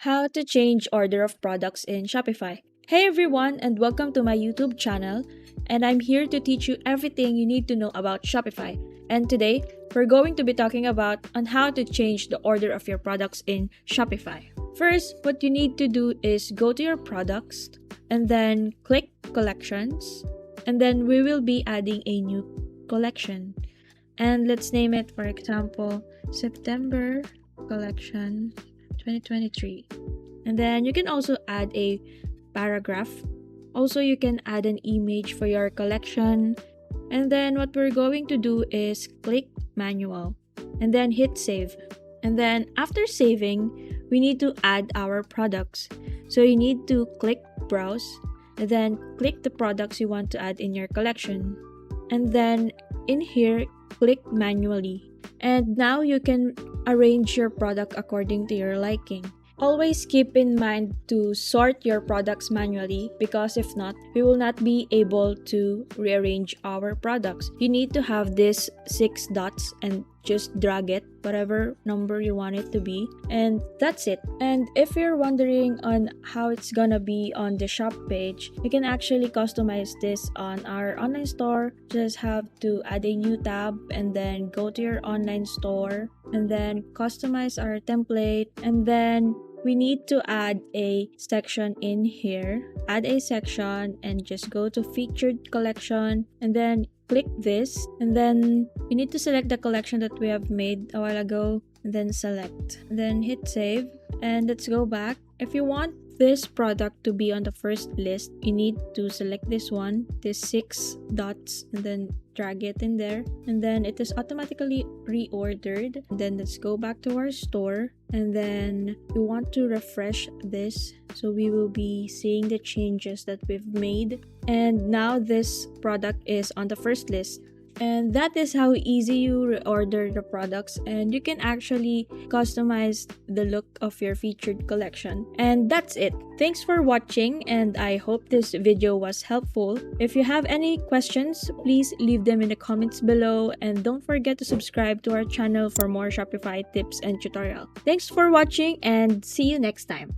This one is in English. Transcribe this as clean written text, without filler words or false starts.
How to change order of products in Shopify. Hey everyone, and welcome to my YouTube channel. And I'm here to teach you everything you need to know about Shopify. And today, we're going to be talking about on how to change the order of your products in Shopify. First, what you need to do is go to your products and then click collections. And then we will be adding a new collection. And let's name it, for example, September collection 2023. And then you can also add a paragraph. Also, you can add an image for your collection. And then what we're going to do is click manual and then hit save. And then after saving, we need to add our products. So you need to click browse and then click the products you want to add in your collection. And then in here, click manually. And now you can arrange your product according to your liking. Always keep in mind to sort your products manually because if not, we will not be able to rearrange our products. You need to have this 6 dots and just drag it, whatever number you want it to be, and that's it. And if you're wondering on how it's gonna be on the shop page, you can actually customize this on our online store. Just have to add a new tab and then go to your online store and then customize our template, and then we need to add a section in here. Add a section and just go to featured collection and then click this, and then we need to select the collection that we have made a while ago and then select, and then hit save. And let's go back. If you want this product to be on the first list, you need to select this one, this 6 dots, and then drag it in there, and then it is automatically reordered. And then let's go back to our store, and then we want to refresh this so we will be seeing the changes that we've made. And now this product is on the first list. And that is how easy you reorder the products, and you can actually customize the look of your featured collection. And that's it. Thanks for watching, and I hope this video was helpful. If you have any questions, please leave them in the comments below, and don't forget to subscribe to our channel for more Shopify tips and tutorial. Thanks for watching, and see you next time.